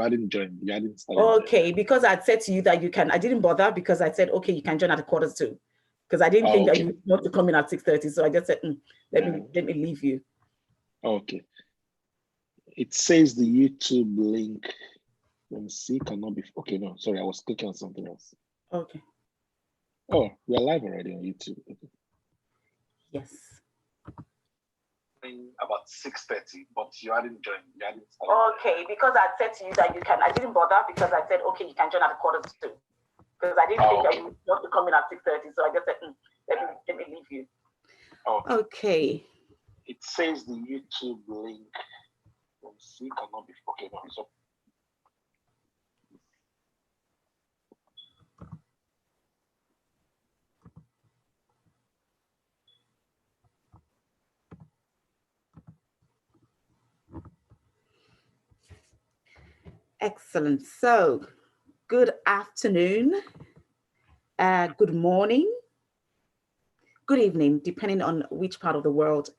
I didn't join. You hadn't started. Okay, because I said to you that you can. I didn't bother because I said, okay, you can join at 1:45, because I didn't think that you want to come in at 6:30. So I just said, let me leave you. Okay. It says the YouTube link. Let me see. Cannot be. Okay, no, sorry, I was clicking on something else. Okay. Oh, we're live already on YouTube. Okay. Yes. About 6:30, but you hadn't joined. You hadn't started. Okay, because I said to you that you can. I didn't bother because I said, okay, you can join at 1:45, because I didn't think that you want to come in at 6:30. So I just said, let me leave you. Okay. It says the YouTube link. Let me see. Cannot be. Okay, no, so. Excellent. So, good afternoon, good morning, good evening, depending on which part of the world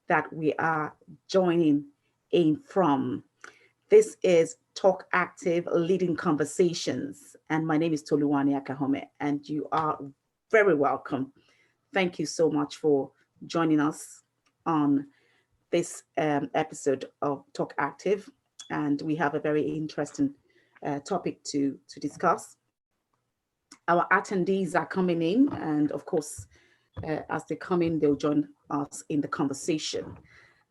that we are joining in from. This is Talk Active, Leading Conversations, and my name is Toluwani Akahome, and you are very welcome. Thank you so much for joining us on this episode of Talk Active. And we have a very interesting topic to discuss. Our attendees are coming in, and of course, as they come in, they'll join us in the conversation.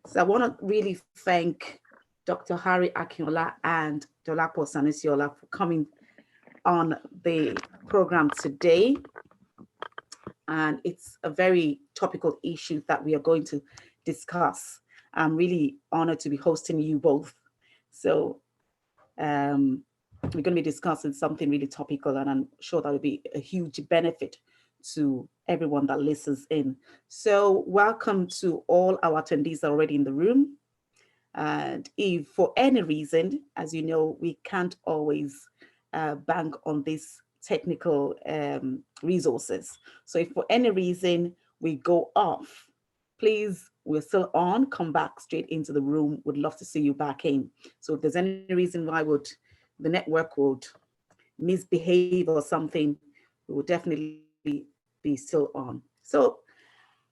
So I want to really thank Dr. Harry Akinola and Dolapo Sanusi-Ola for coming on the program today. And it's a very topical issue that we are going to discuss. I'm really honored to be hosting you both. So we're going to be discussing something really topical, and I'm sure that will be a huge benefit to everyone that listens in. So welcome to all our attendees already in the room. And if for any reason, as you know, we can't always bank on these technical resources. So if for any reason we go off, please, we're still on, come back straight into the room. Would love to see you back in. So if there's any reason why the network would misbehave or something, we will definitely be still on. So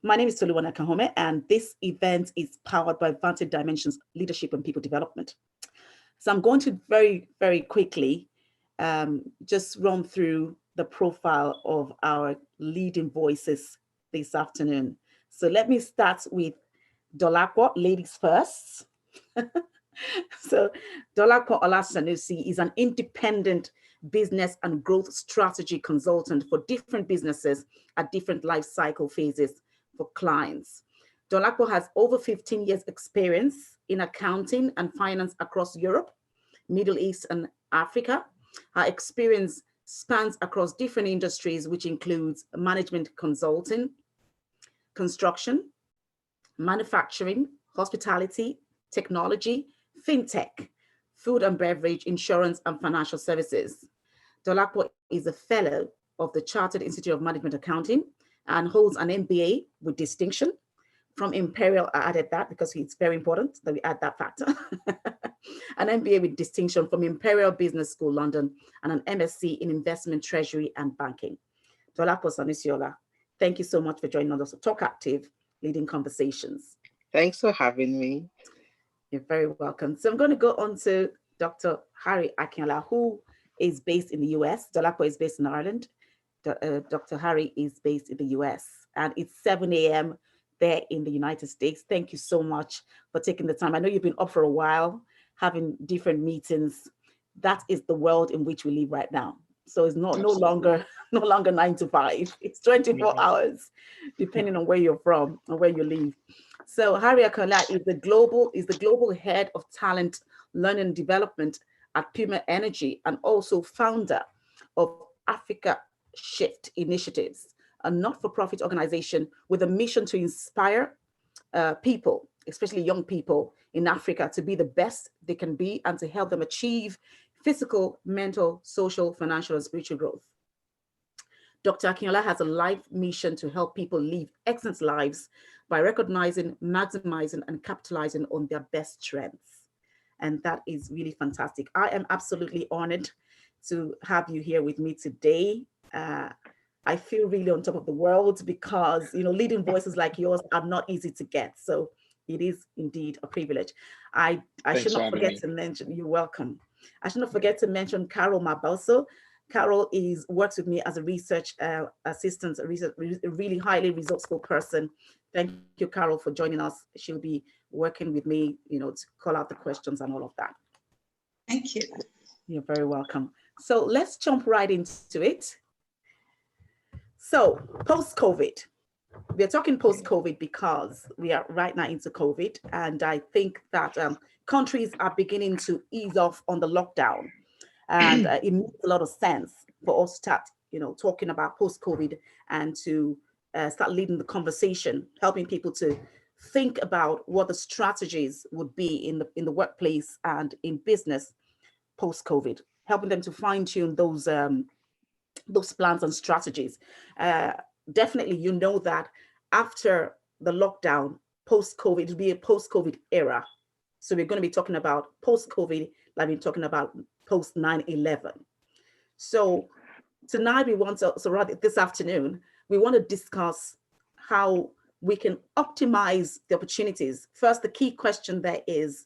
my name is Toluwani Akahome, and this event is powered by Vantage Dimensions Leadership and People Development. So I'm going to very, very quickly just run through the profile of our leading voices this afternoon. So let me start with Dolapo, ladies first. So Dolapo Sanusi is an independent business and growth strategy consultant for different businesses at different life cycle phases for clients. Dolapo has over 15 years experience in accounting and finance across Europe, Middle East, and Africa. Her experience spans across different industries, which includes management consulting, construction, manufacturing, hospitality, technology, fintech, food and beverage, insurance, and financial services. Dolapo is a fellow of the Chartered Institute of Management Accounting and holds an MBA with distinction from Imperial. I added that because it's very important that we add that factor. An MBA with distinction from Imperial Business School, London, and an MSc in Investment, Treasury, and Banking. Dolapo Sanusi-Ola, thank you so much for joining us on Talk Active, Leading Conversations. Thanks for having me. You're very welcome. So I'm going to go on to Dr. Harry Akinola, who is based in the US. Dolapo is based in Ireland. Dr. Harry is based in the US, and it's 7 a.m. there in the United States. Thank you so much for taking the time. I know you've been up for a while, having different meetings. That is the world in which we live right now. So it's no longer 9 to 5. It's 24 hours, depending on where you're from and where you live. So Harry Akinola is the global head of talent, learning and development at Puma Energy, and also founder of Africa Shift Initiatives, a not-for-profit organization with a mission to inspire people, especially young people in Africa, to be the best they can be and to help them achieve physical, mental, social, financial, and spiritual growth. Dr. Akinola has a life mission to help people live excellent lives by recognizing, maximizing, and capitalizing on their best strengths. And that is really fantastic. I am absolutely honored to have you here with me today. I feel really on top of the world because, leading voices like yours are not easy to get. So it is indeed a privilege. I should Thanks for not having forget me. to mention, you're welcome. I should not forget to mention Carol Mabalso. Carol works with me as a research assistant, a really highly resourceful person. Thank you, Carol, for joining us. She'll be working with me, to call out the questions and all of that. Thank you. You're very welcome. So let's jump right into it. So post-COVID, we're talking post-COVID because we are right now into COVID. And I think that countries are beginning to ease off on the lockdown. And it makes a lot of sense for us to start, talking about post-COVID and to start leading the conversation, helping people to think about what the strategies would be in the workplace and in business post-COVID, helping them to fine-tune those plans and strategies. Definitely, that after the lockdown, post-COVID, it'll be a post-COVID era. So we're going to be talking about post-COVID, like we're talking about post 9/11. So tonight rather this afternoon, we want to discuss how we can optimize the opportunities. First, the key question there is,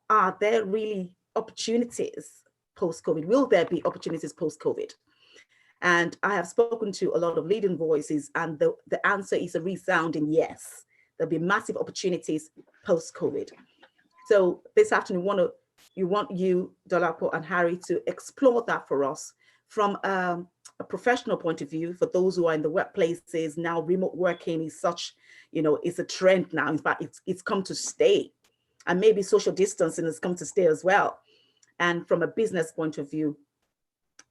are there really opportunities post-COVID? Will there be opportunities post-COVID? And I have spoken to a lot of leading voices, and the answer is a resounding yes. There'll be massive opportunities post-COVID. So this afternoon, we want you, Dolapo and Harry, to explore that for us from a professional point of view. For those who are in the workplaces now, remote working is such, it's a trend now. In fact, it's come to stay, and maybe social distancing has come to stay as well. And from a business point of view,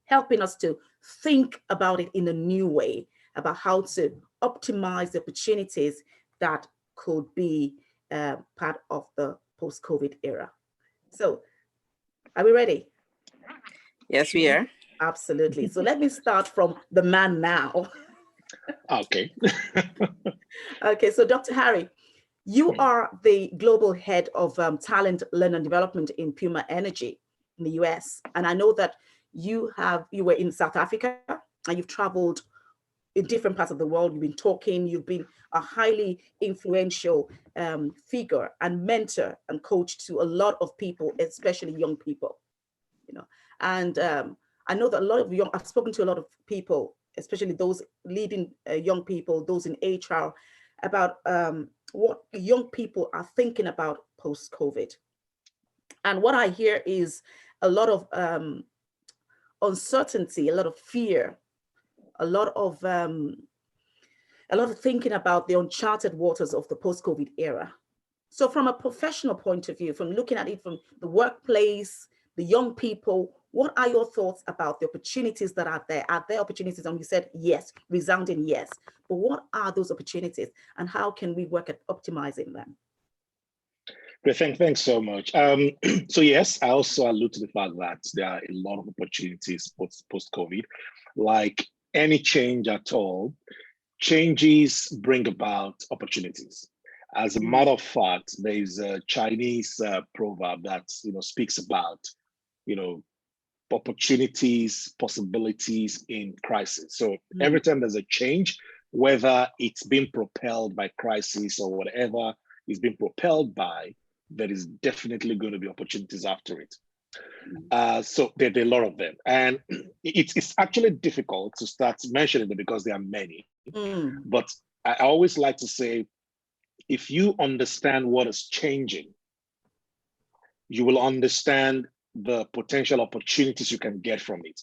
helping us to think about it in a new way, about how to optimize the opportunities that could be part of the post-COVID era. So, are we ready? Yes, we are. Absolutely. So let me start from the man now. Okay. Okay, so Dr. Harry, you are the global head of talent, learning and development in Puma Energy in the US. And I know that you were in South Africa and you've traveled in different parts of the world. You've been talking, you've been a highly influential figure and mentor and coach to a lot of people, especially young people, and I know that I've spoken to a lot of people, especially those leading young people, those in HR, about what young people are thinking about post-COVID. And what I hear is a lot of uncertainty, a lot of fear, a lot of thinking about the uncharted waters of the post-COVID era. So from a professional point of view, from looking at it from the workplace, the young people, what are your thoughts about the opportunities that are there? Are there opportunities? And you said yes, resounding yes. But what are those opportunities and how can we work at optimizing them? Great, thanks so much. So yes, I also allude to the fact that there are a lot of opportunities post-COVID. Like any change at all, changes bring about opportunities. As a matter of fact, there is a Chinese proverb that speaks about opportunities, possibilities in crisis. So every time there's a change, whether it's being propelled by crisis or whatever is being propelled by, there is definitely going to be opportunities after it. So there are a lot of them, and it's actually difficult to start mentioning them because there are many. But I always like to say, if you understand what is changing, you will understand the potential opportunities you can get from it.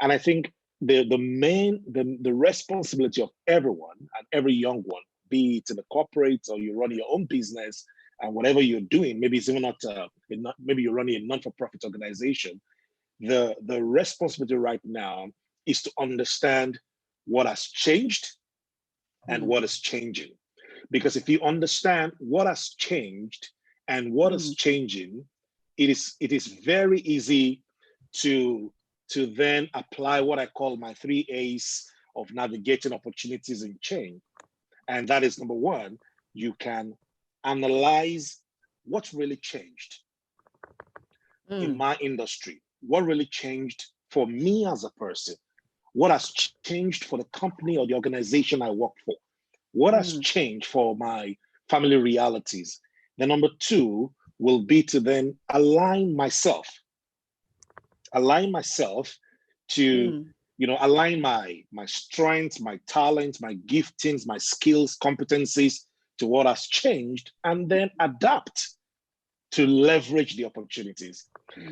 And I think the responsibility of everyone and every young one, be it in the corporate or you're running your own business and whatever you're doing, maybe it's even not, maybe you're running a non-for-profit organization, the responsibility right now is to understand what has changed and what is changing. Because if you understand what has changed and what is changing, it is very easy to then apply what I call my 3 A's of navigating opportunities in change. And that is, number one, you can analyze what really changed. in my industry? What really changed for me as a person? What has changed for the company or the organization I work for? What has changed for my family realities? The number two will be to then align myself to, align my strengths, my talents, my giftings, my skills, competencies to what has changed, and then adapt to leverage the opportunities.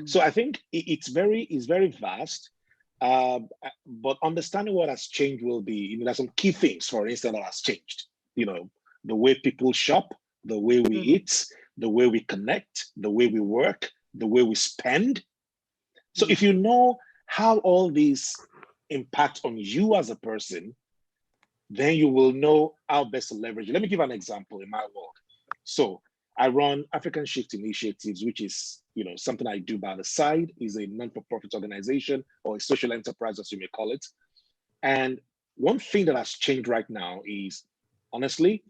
So I think it's very vast, but understanding what has changed will be, there's some key things, for instance, that has changed. The way people shop, the way we eat, the way we connect, the way we work, the way we spend. So if you know how all these impact on you as a person, then you will know how best to leverage it. Let me give an example in my world. So I run African Shift Initiatives, which is, something I do by the side, is a non-for-profit organization or a social enterprise, as you may call it. And one thing that has changed right now is, honestly,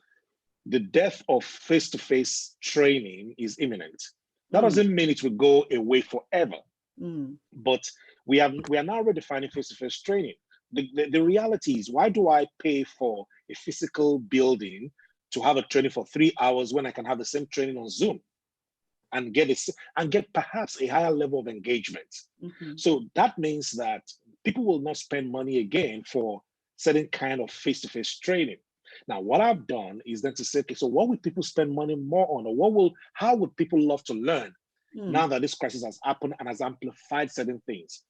the death of face-to-face training is imminent. That doesn't mean it will go away forever, but we are now redefining face-to-face training. The reality is, why do I pay for a physical building to have a training for 3 hours when I can have the same training on Zoom and get perhaps a higher level of engagement? So that means that people will not spend money again for certain kind of face-to-face training. Now, what I've done is then to say, okay, so what would people spend money more on, or how would people love to learn now that this crisis has happened and has amplified certain things?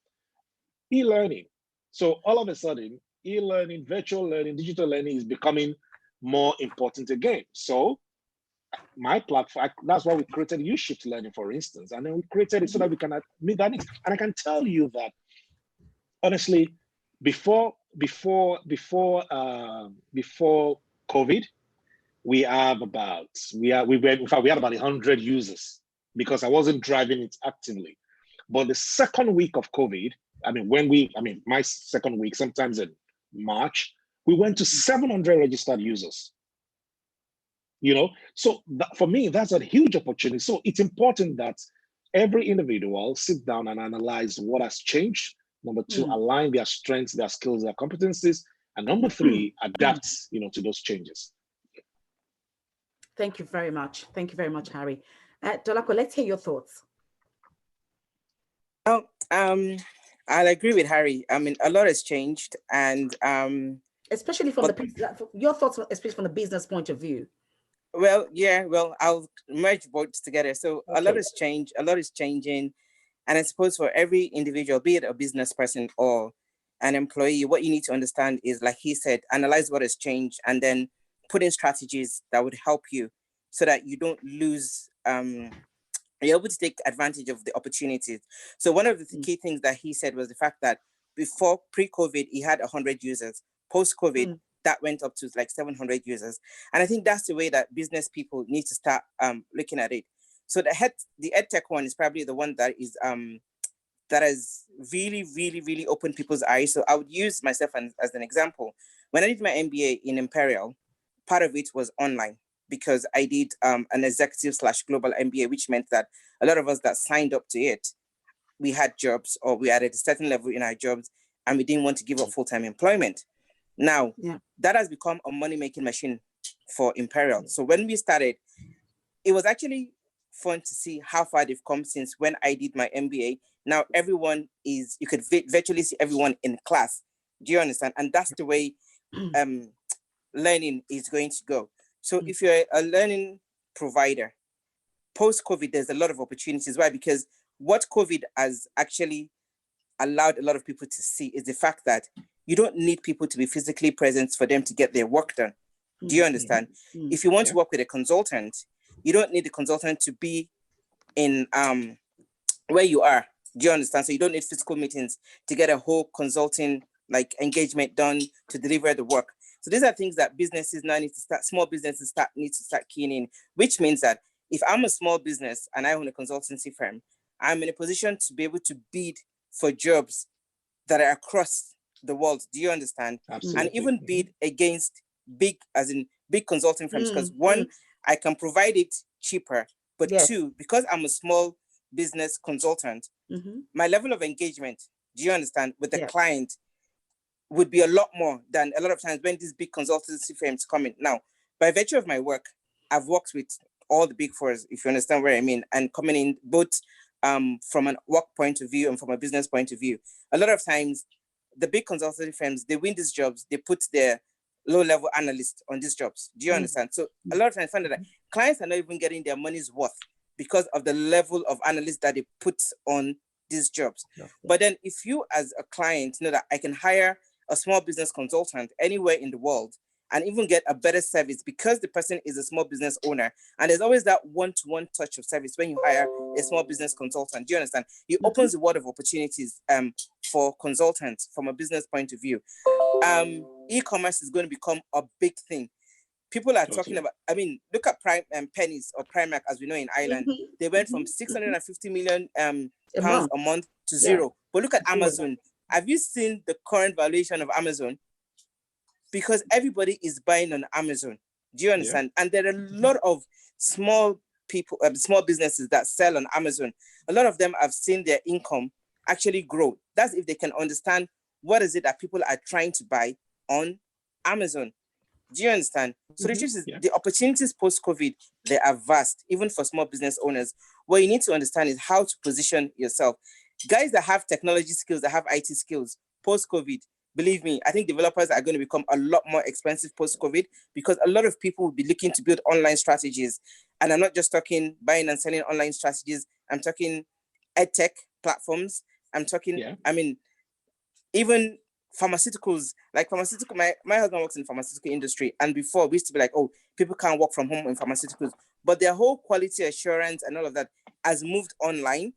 E-learning. So all of a sudden, e-learning, virtual learning, digital learning is becoming more important again. So my platform, that's why we created U-Shift Learning, for instance, and then we created it so that we can meet that need. And I can tell you that, honestly, before COVID, we had about 100 users, because I wasn't driving it actively. But the second week of COVID, my second week, sometimes in March, we went to 700 registered users. So for me, that's a huge opportunity. So it's important that every individual sit down and analyze what has changed. Number two, align their strengths, their skills, their competencies. And number three, adapt, to those changes. Thank you very much. Thank you very much, Harry. Dolapo, let's hear your thoughts. Oh, I'll agree with Harry. I mean, a lot has changed, and especially from your thoughts, especially from the business point of view. Well, yeah, I'll merge both together. So okay. A lot has changed, a lot is changing. And I suppose for every individual, be it a business person or an employee, what you need to understand is, like he said, analyze what has changed and then put in strategies that would help you so that you don't lose, you're able to take advantage of the opportunities. So one of the key things that he said was the fact that before pre-COVID, he had 100 users. Post-COVID, that went up to like 700 users. And I think that's the way that business people need to start looking at it. So the EdTech one is probably the one that is that has really, really, really opened people's eyes. So I would use myself as an example. When I did my MBA in Imperial, part of it was online because I did an executive/global MBA, which meant that a lot of us that signed up to it, we had jobs or we are at a certain level in our jobs and we didn't want to give up full-time employment. Now, that has become a money-making machine for Imperial. So when we started, it was actually fun to see how far they've come since when I did my MBA. Now everyone is, you could virtually see everyone in class. Do you understand? And that's the way learning is going to go. So if you're a learning provider, post-COVID, there's a lot of opportunities. Why? Because what COVID has actually allowed a lot of people to see is the fact that you don't need people to be physically present for them to get their work done. Do you understand? If you want to work with a consultant, you don't need the consultant to be in where you are. Do you understand? So you don't need physical meetings to get a whole consulting like engagement done to deliver the work. So these are things that businesses now need to start, small businesses need to start keying in, which means that if I'm a small business and I own a consultancy firm, I'm in a position to be able to bid for jobs that are across the world. Do you understand? Absolutely. And even bid against big consulting firms, because one, I can provide it cheaper, but two, because I'm a small business consultant, Mm-hmm. my level of engagement, do you understand, with the Yeah. client would be a lot more than a lot of times when these big consultancy firms come in. Now, by virtue of my work, I've worked with all the big fours, if you understand what I mean, and coming in both from an work point of view and from a business point of view. A lot of times, the big consultancy firms, they win these jobs, they put their low-level analysts on these jobs. Do you understand? So a lot of times I find that clients are not even getting their money's worth because of the level of analysts that they put on these jobs. Yeah. But then if you as a client know that I can hire a small business consultant anywhere in the world and even get a better service because the person is a small business owner. And there's always that one-to-one touch of service when you hire a small business consultant. Do you understand? It opens the world of opportunities for consultants from a business point of view. E-commerce is going to become a big thing. People are talking about, I mean, look at Pennies or Primark, as we know in Ireland. They went from 650 million pounds a month to zero. But look at Amazon. Have you seen the current valuation of Amazon? Because everybody is buying on Amazon. Do you understand? And there are a lot of small people, small businesses that sell on Amazon. A lot of them have seen their income actually grow. That's if they can understand what is it that people are trying to buy on Amazon. Do you understand? So the truth is, the opportunities post-COVID, they are vast, even for small business owners. What you need to understand is how to position yourself. Guys that have technology skills, that have IT skills, post-COVID, believe me, I think developers are going to become a lot more expensive post-COVID because a lot of people will be looking to build online strategies. And I'm not just talking buying and selling online strategies. I'm talking edtech platforms. I'm talking, I mean, even pharmaceuticals, like pharmaceutical, my husband works in the pharmaceutical industry. And before we used to be like, oh, people can't work from home in pharmaceuticals, but their whole quality assurance and all of that has moved online.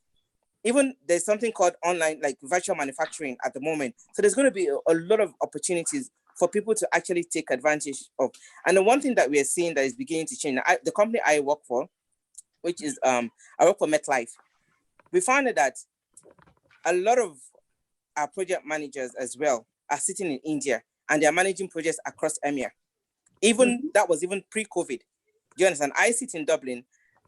Even there's something called online, like virtual manufacturing at the moment. So there's going to be a lot of opportunities for people to actually take advantage of. And the one thing that we are seeing that is beginning to change, the company I work for, which is, I work for MetLife, we found that a lot of our project managers as well are sitting in India and they're managing projects across EMEA. Even that was even pre-COVID. Do you understand? I sit in Dublin.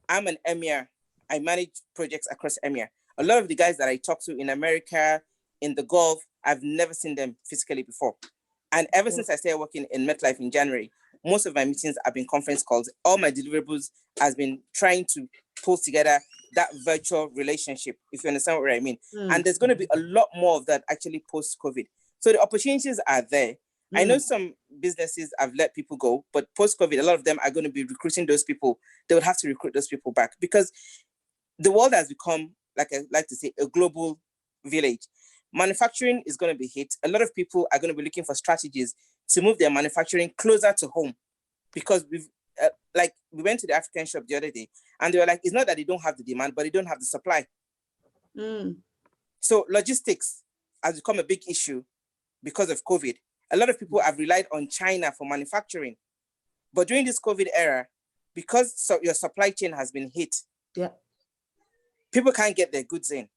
I'm an EMEA. I manage projects across EMEA. A lot of the guys that I talk to in America, in the Gulf, I've never seen them physically before. And ever since I started working in MetLife in January, most of my meetings have been conference calls. All my deliverables has been trying to pull together that virtual relationship, if you understand what I mean. And there's going to be a lot more of that actually post-COVID. So the opportunities are there. I know some businesses have let people go, but post-COVID, a lot of them are going to be recruiting those people. They would have to recruit those people back because the world has become, like I like to say, a global village. Manufacturing is going to be hit. A lot of people are going to be looking for strategies to move their manufacturing closer to home because we've, like we went to the African shop the other day and they were like, it's not that they don't have the demand, but they don't have the supply. So logistics has become a big issue because of COVID. A lot of people have relied on China for manufacturing. But during this COVID era, because your supply chain has been hit, people can't get their goods in.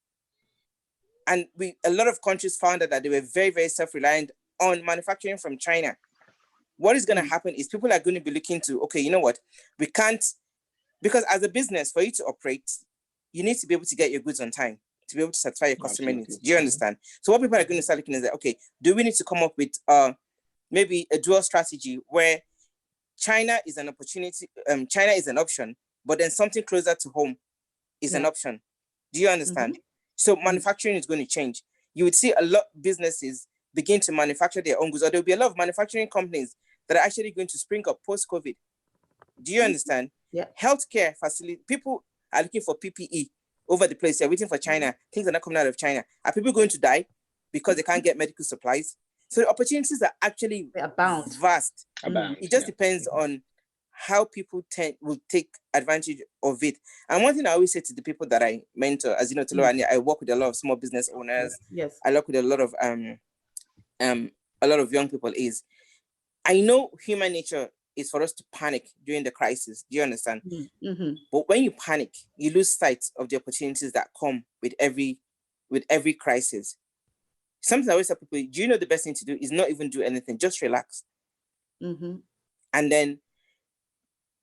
And a lot of countries found that they were very, very self-reliant on manufacturing from China. What is going to happen is people are going to be looking to, okay, you know what? We can't, because as a business, for you to operate, you need to be able to get your goods on time, to be able to satisfy your customer needs. Do you understand? So what people are going to start looking at is that, okay, do we need to come up with maybe a dual strategy where China is an opportunity, China is an option, but then something closer to home is an option. Do you understand? So manufacturing is going to change. You would see a lot of businesses begin to manufacture their own goods, or there'll be a lot of manufacturing companies that are actually going to spring up post-COVID. Do you understand? Healthcare facility, people are looking for PPE over the place. They're waiting for China. Things are not coming out of China. Are people going to die because they can't get medical supplies? So the opportunities are actually vast. It just depends on how people will take advantage of it. And one thing I always say to the people that I mentor, as you know, Tolu, I work with a lot of small business owners. I work with a lot of young people is, I know human nature is for us to panic during the crisis. Do you understand? But when you panic, you lose sight of the opportunities that come with every crisis. Sometimes I always tell people, do you know the best thing to do is not even do anything, just relax. And then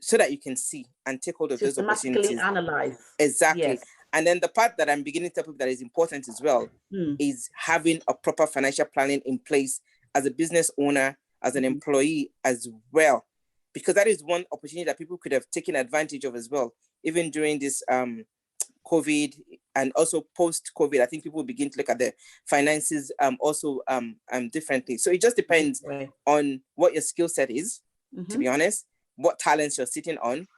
so that you can see and take hold of those opportunities. Analyze. Exactly. And then the part that I'm beginning to tell people that is important as well is having a proper financial planning in place as a business owner, as an employee as well, because that is one opportunity that people could have taken advantage of as well, even during this COVID and also post-COVID. I think people begin to look at their finances also differently. So it just depends on what your skill set is, to be honest, what talents you're sitting on.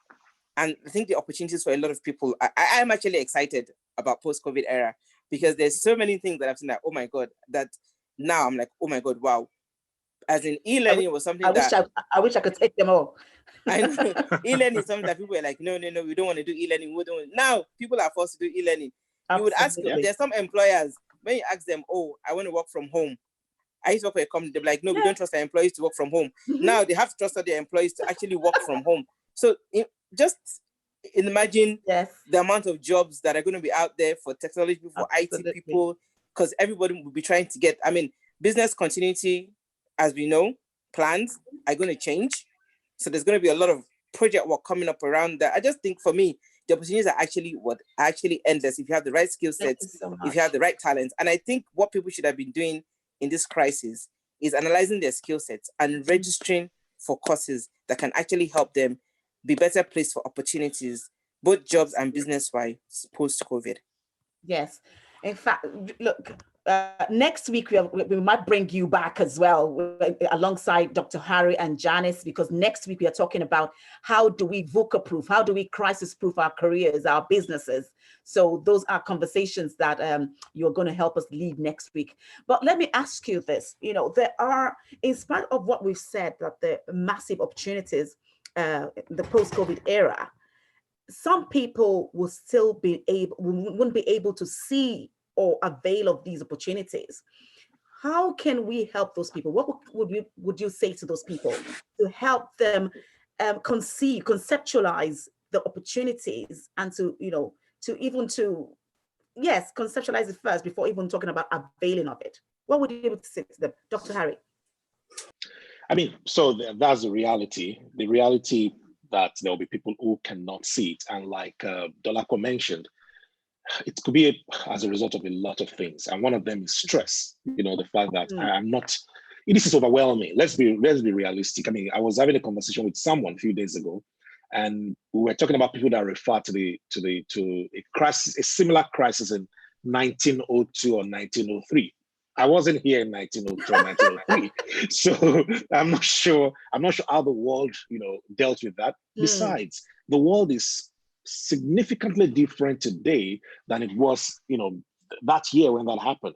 And I think the opportunities for a lot of people, I am actually excited about post-COVID era, because there's so many things that I've seen that, oh my God, that now I'm like, oh my God, wow. As in e-learning was something I wish I could take them all. I know e-learning is something that people were like, no, we don't want to do e-learning. Now people are forced to do e-learning. You would ask, there's some employers, when you ask them, oh, I want to work from home. I used to work for a company, they're like, no, we don't trust our employees to work from home. Now they have to trust their employees to actually work from home. So just imagine the amount of jobs that are going to be out there for technology people, for IT people, because everybody will be trying to get, business continuity, as we know, plans are going to change. So there's going to be a lot of project work coming up around that. I just think for me, the opportunities are actually endless if you have the right skill sets, if you have the right talents. And I think what people should have been doing in this crisis is analyzing their skill sets and registering for courses that can actually help them be better placed for opportunities, both jobs and business-wise, post-COVID. Yes. In fact, look, next week we might bring you back as well alongside Dr. Harry and Janice, because next week we are talking about how do we VUCA-proof, how do we crisis-proof our careers, our businesses. So those are conversations that you're going to help us lead next week. But let me ask you this, there are, in spite of what we've said, that the massive opportunities, the post-COVID era, some people will still wouldn't be able to see or avail of these opportunities. How can we help those people? What would you say to those people to help them conceptualize the opportunities and to conceptualize it first before even talking about availing of it? What would you be able to say to them, Dr. Harry? So that's the reality. The reality that there will be people who cannot see it. And like Dolapo mentioned, it could be as a result of a lot of things. And one of them is stress. The fact that I'm not, this is overwhelming. Let's be realistic. I was having a conversation with someone a few days ago, and we were talking about people that refer to a crisis, a similar crisis in 1902 or 1903. I wasn't here in 1902 or 1903, so I'm not sure how the world, dealt with that. Besides, the world is significantly different today than it was, that year when that happened.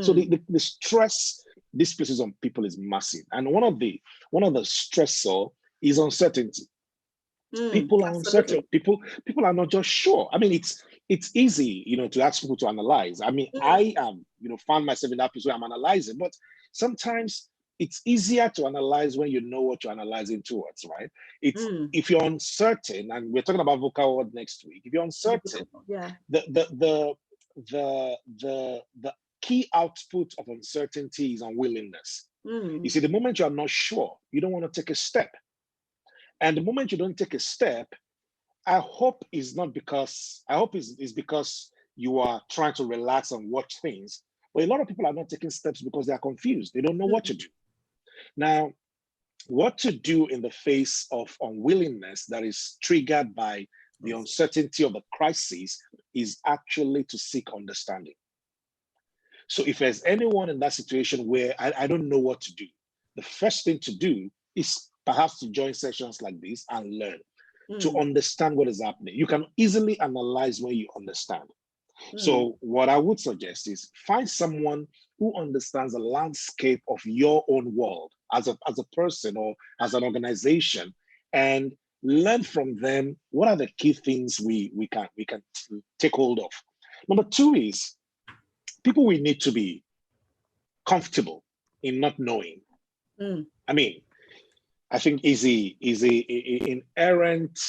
So the stress this places on people is massive, and one of the stressor is uncertainty. People are uncertain. People are not just sure. It's easy, to ask people to analyze. I am, found myself in that place where I'm analyzing, but sometimes it's easier to analyze when you know what you're analyzing towards, right? It's if you're uncertain, and we're talking about vocal word next week. If you're uncertain, the key output of uncertainty is unwillingness. You see, the moment you're not sure, you don't want to take a step. And the moment you don't take a step, I hope is because you are trying to relax and watch things. But a lot of people are not taking steps because they are confused. They don't know what to do. Now, what to do in the face of unwillingness that is triggered by the uncertainty of the crisis is actually to seek understanding. So if there's anyone in that situation where I don't know what to do, the first thing to do is perhaps to join sessions like this and learn to understand what is happening. You can easily analyze when you understand. So what I would suggest is find someone who understands the landscape of your own world as a person or as an organization, and learn from them what are the key things we can take hold of. Number two is people will need to be comfortable in not knowing. I think is a inherent,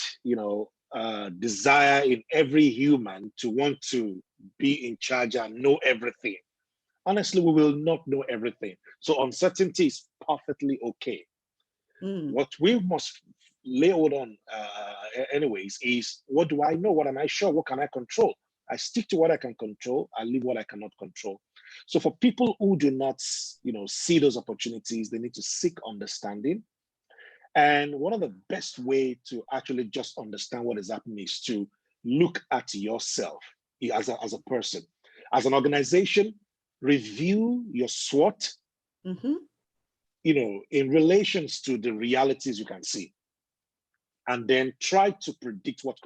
desire in every human to want to be in charge and know everything. Honestly, we will not know everything. So uncertainty is perfectly okay. What we must lay hold on anyways is, what do I know? What am I sure? What can I control? I stick to what I can control. I leave what I cannot control. So for people who do not, see those opportunities, they need to seek understanding. And one of the best way to actually just understand what is happening is to look at yourself as a person. As an organization, review your SWOT, in relations to the realities you can see, and then try to predict what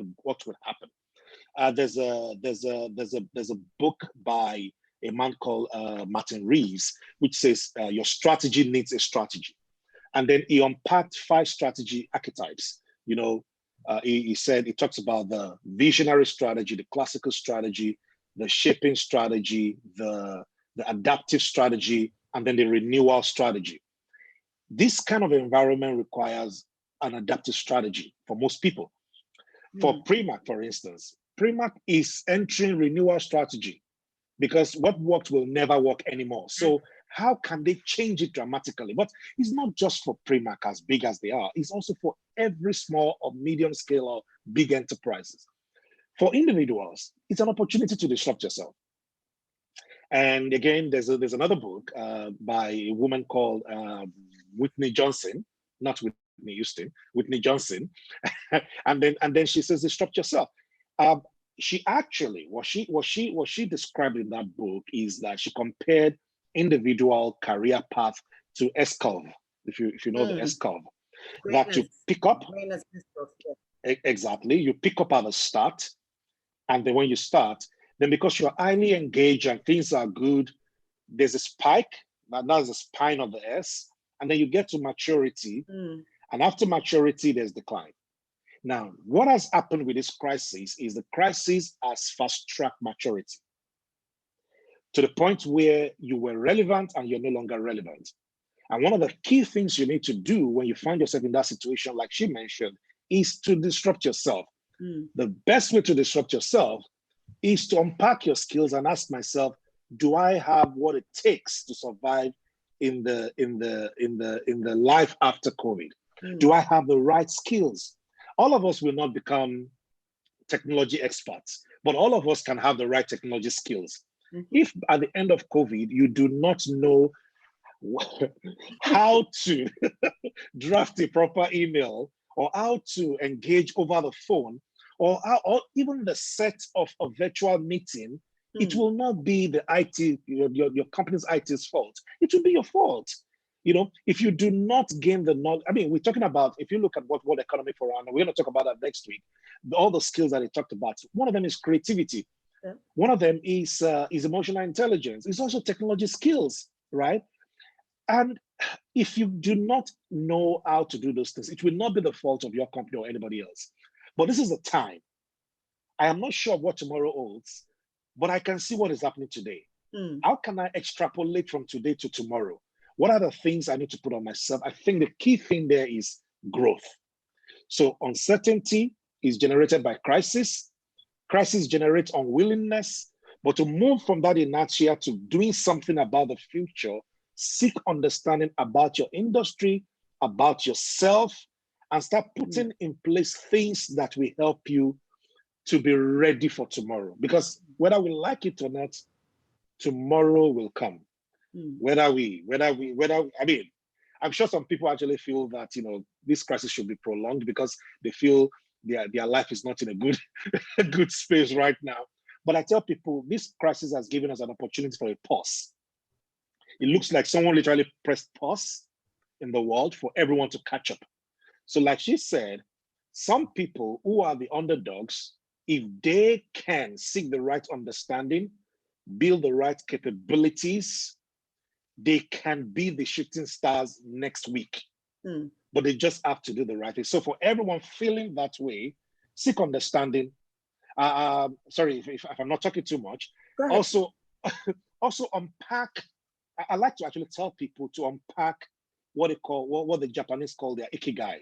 would happen. There's a book by a man called Martin Reeves, which says your strategy needs a strategy. And then he unpacked 5 strategy archetypes. He said, he talks about the visionary strategy, the classical strategy, the shaping strategy, the adaptive strategy, and then the renewal strategy. This kind of environment requires an adaptive strategy for most people. For Primark, for instance, Primark is entering renewal strategy because what worked will never work anymore. So how can they change it dramatically? But it's not just for Primark, as big as they are. It's also for every small or medium scale or big enterprises. For individuals, it's an opportunity to disrupt yourself. And again, there's another book by a woman called Whitney Johnson, not Whitney Houston, Whitney Johnson. and then she says, disrupt yourself. She actually, what she described in that book is that she compared individual career path to S-curve, if you know the S-curve. That you pick up, exactly, you pick up at the start, and then when you start, then because you're highly engaged and things are good, there's a spike, that's the spine of the S, and then you get to maturity, and after maturity, there's decline. Now, what has happened with this crisis is the crisis has fast-tracked maturity to the point where you were relevant and you're no longer relevant. And one of the key things you need to do when you find yourself in that situation, like she mentioned, is to disrupt yourself. The best way to disrupt yourself is to unpack your skills and ask myself, do I have what it takes to survive in the life after COVID? Do I have the right skills? All of us will not become technology experts, but all of us can have the right technology skills. If at the end of COVID, you do not know how to draft a proper email or how to engage over the phone or even the set of a virtual meeting, it will not be the IT, your company's IT's fault. It will be your fault. If you do not gain the knowledge, we're talking about, if you look at what World Economic Forum, and we're going to talk about that next week, all the skills that they talked about, one of them is creativity. Yeah. One of them is emotional intelligence. It's also technology skills, right? And if you do not know how to do those things, it will not be the fault of your company or anybody else. But this is the time. I am not sure what tomorrow holds, but I can see what is happening today. How can I extrapolate from today to tomorrow? What are the things I need to put on myself? I think the key thing there is growth. So uncertainty is generated by crisis. Crisis generates unwillingness. But to move from that inertia to doing something about the future, seek understanding about your industry, about yourself, and start putting in place things that will help you to be ready for tomorrow. Because whether we like it or not, tomorrow will come. I'm sure some people actually feel that, this crisis should be prolonged because they feel their life is not in a good space right now. But I tell people, this crisis has given us an opportunity for a pause. It looks like someone literally pressed pause in the world for everyone to catch up. So like she said, some people who are the underdogs, if they can seek the right understanding, build the right capabilities, they can be the shooting stars next week. But they just have to do the right thing. So for everyone feeling that way, seek understanding. Sorry if I'm not talking too much. Also unpack. I like to actually tell people to unpack what the Japanese call their ikigai,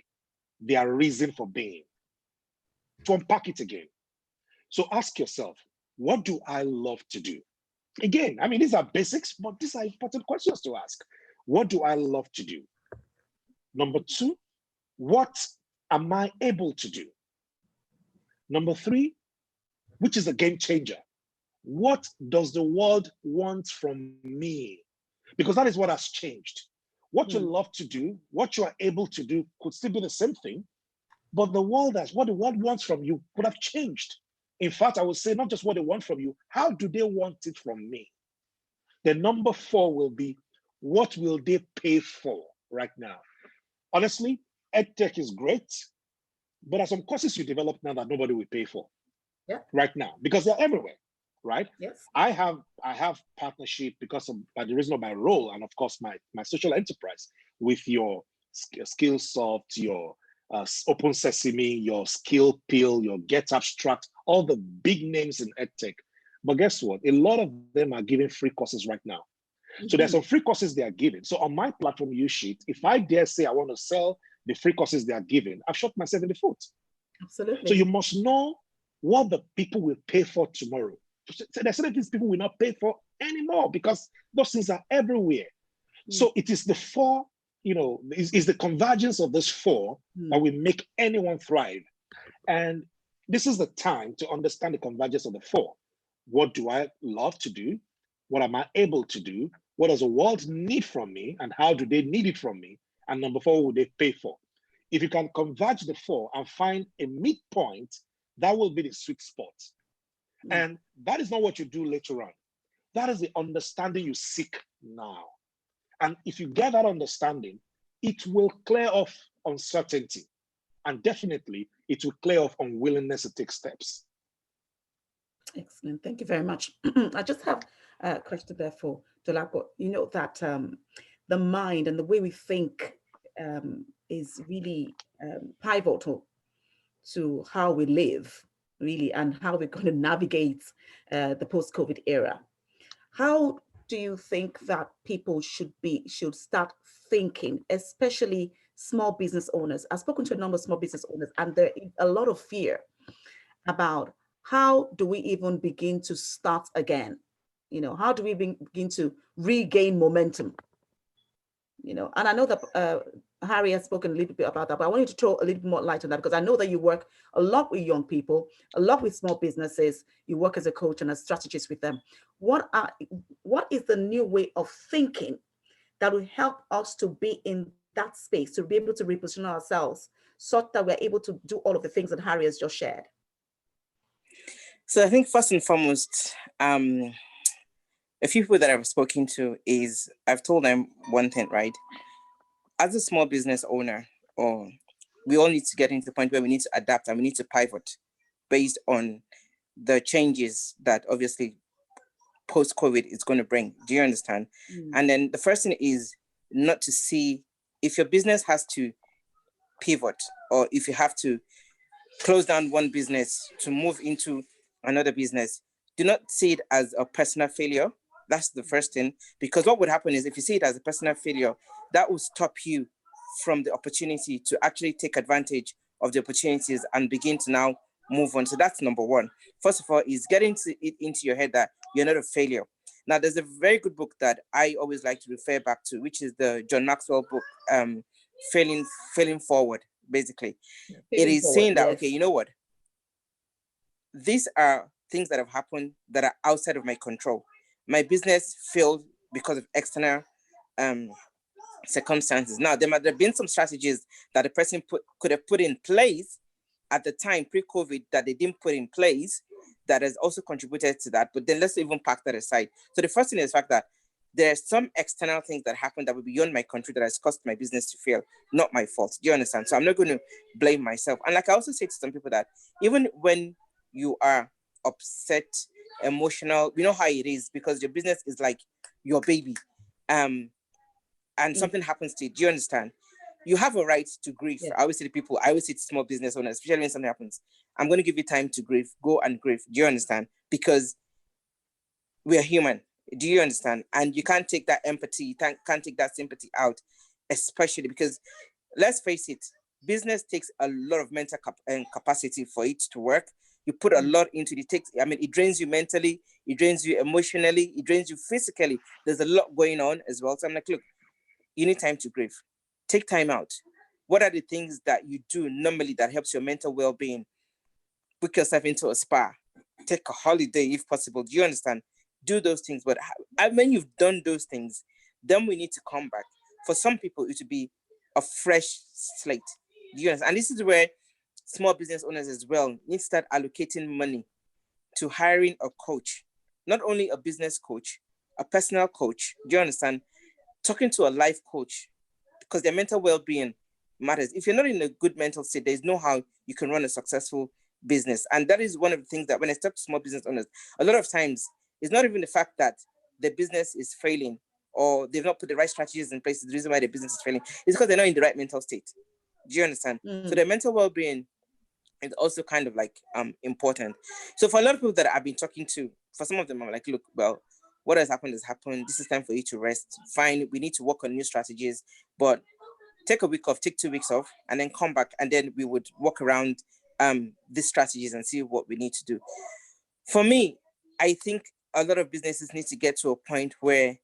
their reason for being. To unpack it again. So ask yourself, what do I love to do? Again, these are basics, but these are important questions to ask. What do I love to do? Number 2, what am I able to do? Number 3, which is a game changer? what does the world want from me? Because that is what has changed. What you love to do, what you are able to do could still be the same thing, but what the world wants from you could have changed. In fact, I would say not just what they want from you, how do they want it from me? The number 4 will be, what will they pay for right now? Honestly, EdTech is great, but there are some courses you develop now that nobody will pay for right now because they're everywhere, right? Yes. I have partnership because of, by the reason of my role and of course my social enterprise with your Skillsoft, your Open Sesame, your Skill Pill, your Get Abstract, all the big names in EdTech. But guess what? A lot of them are giving free courses right now. So there's some free courses they are giving. So on my platform, Usheet, if I dare say I want to sell the free courses they are giving, I've shot myself in the foot. Absolutely. So you must know what the people will pay for tomorrow. So there's certain things people will not pay for anymore because those things are everywhere. So it is the 4, is the convergence of those 4 that will make anyone thrive. And this is the time to understand the convergence of the 4. What do I love to do? What am I able to do? What does the world need from me? And how do they need it from me? And number 4, what would they pay for? If you can converge the 4 and find a midpoint, that will be the sweet spot. And that is not what you do later on. That is the understanding you seek now. And if you get that understanding, it will clear off uncertainty. And definitely, it will clear off unwillingness to take steps. Excellent. Thank you very much. I just have a question there for Dolapo. You know that the mind and the way we think is really pivotal to how we live, really, and how we're going to navigate the post-COVID era. How do you think that people should start thinking, especially small business owners? I've spoken to a number of small business owners, and there is a lot of fear about how do we even begin to start again? How do we begin to regain momentum? And I know that Harry has spoken a little bit about that, but I want you to throw a little bit more light on that because I know that you work a lot with young people, a lot with small businesses. You work as a coach and a strategist with them. What is the new way of thinking that will help us to be in that space, to be able to reposition ourselves such that we're able to do all of the things that Harry has just shared? So I think first and foremost, a few people that I've spoken to is I've told them one thing, right? As a small business owner, we all need to get into the point where we need to adapt and we need to pivot based on the changes that obviously post-COVID is going to bring. Do you understand? And then the first thing is not to see if your business has to pivot or if you have to close down one business to move into another business, do not see it as a personal failure. That's the first thing, because what would happen is if you see it as a personal failure, that will stop you from the opportunity to actually take advantage of the opportunities and begin to now move on. So that's number 1. First of all, is getting it into your head that you're not a failure. Now, there's a very good book that I always like to refer back to, which is the John Maxwell book, Failing Forward, basically. It is saying that, okay, you know what? These are things that have happened that are outside of my control. My business failed because of external circumstances. Now, there might have been some strategies that the person could have put in place at the time pre-COVID that they didn't put in place that has also contributed to that. But then let's even pack that aside. So the first thing is the fact that there are some external things that happened that were beyond my control that has caused my business to fail, not my fault. Do you understand? So I'm not going to blame myself. And like I also say to some people that even when you are upset, emotional, you know how it is because your business is like your baby. And something happens to it. Do you understand? You have a right to grieve. Yeah. I always say to people, I always say to small business owners, especially when something happens, I'm going to give you time to grieve. Go and grieve. Do you understand? Because we are human. Do you understand? And you can't take that empathy, you can't take that sympathy out, especially because, let's face it, business takes a lot of mental capacity for it to work. You put a lot into it. It drains you mentally, it drains you emotionally, it drains you physically. There's a lot going on as well. So I'm like, look, you need time to grieve. Take time out. What are the things that you do normally that helps your mental well-being? Book yourself into a spa. take a holiday if possible. Do you understand? Do those things. But when you've done those things, then we need to come back. For some people, it would be a fresh slate. Do you understand? And this is where small business owners as well need to start allocating money to hiring a coach, not only a business coach, a personal coach. Do you understand? Talking to a life coach, because their mental well-being matters. If you're not in a good mental state, there's no how you can run a successful business. And that is one of the things that when I talk to small business owners, a lot of times it's not even the fact that the business is failing or they've not put the right strategies in place. The reason why the business is failing is because they're not in the right mental state. Do you understand? So their mental well-being is also kind of like important. So for a lot of people that I've been talking to, for some of them, I'm like, look, well, what has happened has happened. This is time for you to rest. Fine, we need to work on new strategies, but take a week off, take 2 weeks off, and then come back, and then we would walk around these strategies and see what we need to do. For me, I think a lot of businesses need to get to a point where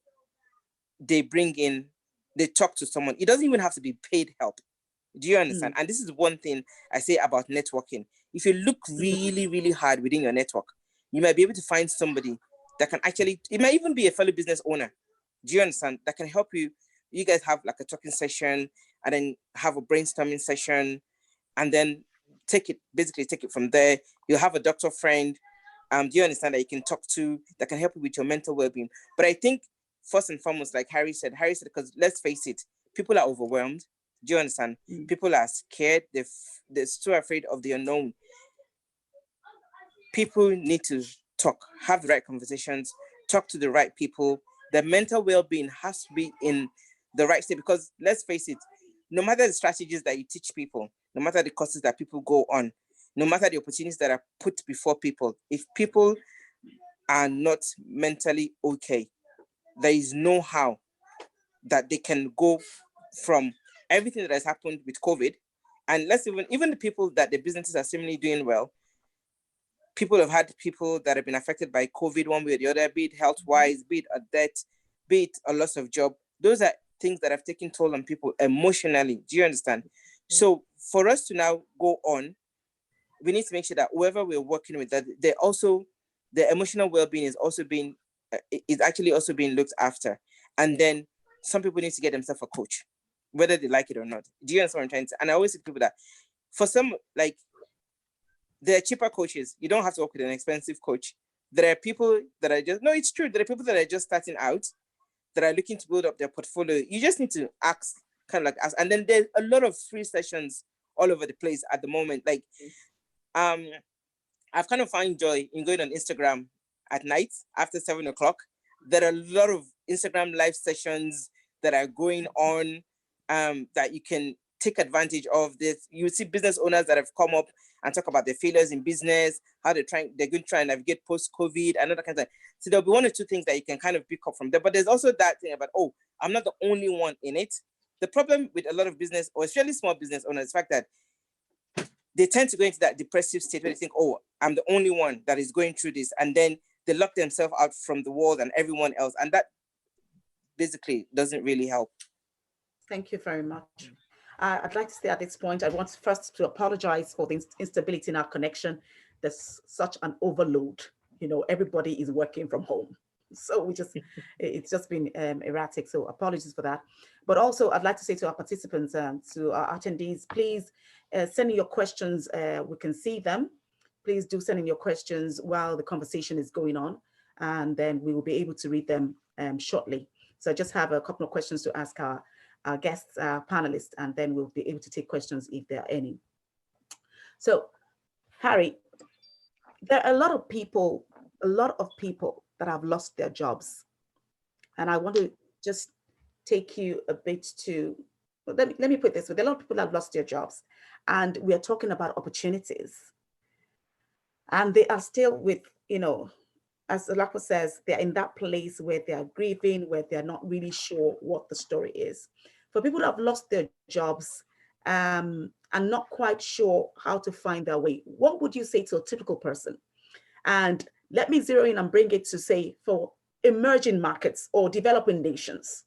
they talk to someone. It doesn't even have to be paid help. Do you understand? And this is one thing I say about networking. If you look really, really hard within your network, you might be able to find somebody that can actually, it might even be a fellow business owner. Do you understand? That can help you. You guys have like a talking session and then have a brainstorming session and then take it from there. You'll have a doctor friend. Do you understand that you can talk to that can help you with your mental well-being? But I think first and foremost, like Harry said, because let's face it, people are overwhelmed. Do you understand? People are scared. They're so afraid of the unknown. People need to talk, have the right conversations, talk to the right people. The mental well-being has to be in the right state, because let's face it, no matter the strategies that you teach people, no matter the courses that people go on, no matter the opportunities that are put before people, if people are not mentally okay, there is no how that they can go from everything that has happened with COVID. And let's even the people that the businesses are seemingly doing well, people have had people that have been affected by COVID one way or the other, be it health-wise, be it a debt, be it a loss of job. Those are things that have taken toll on people emotionally. Do you understand? So for us to now go on, we need to make sure that whoever we're working with, that they also, the emotional well-being is actually also being looked after. And then some people need to get themselves a coach, whether they like it or not. Do you understand what I'm trying to say? And I always say to people that for some, like, there are cheaper coaches. You don't have to work with an expensive coach. There are people that are just, no, it's true. There are people that are just starting out that are looking to build up their portfolio. You just need to ask, and then there's a lot of free sessions all over the place at the moment. Like, I've kind of found joy in going on Instagram at night after 7 o'clock. There are a lot of Instagram live sessions that are going on that you can take advantage of. This, you see business owners that have come up and talk about their failures in business, how they're going to try and navigate post-COVID and other kinds of things. So there'll be one or two things that you can kind of pick up from there. But there's also that thing about, oh, I'm not the only one in it. The problem with a lot of business, or especially small business owners, is the fact that they tend to go into that depressive state where they think, oh, I'm the only one that is going through this. And then they lock themselves out from the world and everyone else. And that basically doesn't really help. Thank you very much. I'd like to say at this point, I want first to apologize for the instability in our connection. There's such an overload. You know, everybody is working from home. So it's just been erratic. So apologies for that. But also I'd like to say to our participants, to our attendees, please send in your questions. We can see them. Please do send in your questions while the conversation is going on, and then we will be able to read them shortly. So I just have a couple of questions to ask our guests, panelists, and then we'll be able to take questions if there are any. So, Harry, there are a lot of people that have lost their jobs. And I want to just take you a bit to, let me put it this way, there are a lot of people that have lost their jobs, and we are talking about opportunities. And they are still with, you know, as Dolapo says, they're in that place where they are grieving, where they're not really sure what the story is. For people that have lost their jobs and not quite sure how to find their way, what would you say to a typical person? And let me zero in and bring it to say for emerging markets or developing nations,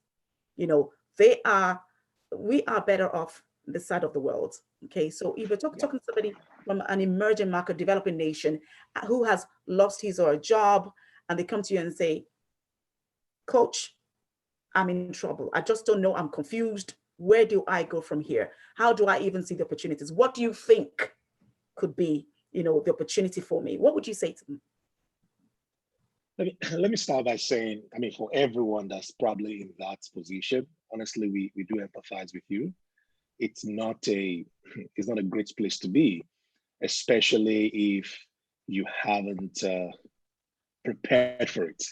you know, we are better off this side of the world. Okay, so if you're talking to somebody from an emerging market developing nation who has lost his or her job, and they come to you and say, Coach, I'm in trouble. I just don't know. I'm confused. Where do I go from here? How do I even see the opportunities? What do you think could be, the opportunity for me? What would you say to them? Let me start by saying, for everyone that's probably in that position, honestly, we do empathize with you. It's not a great place to be, especially if you haven't prepared for it.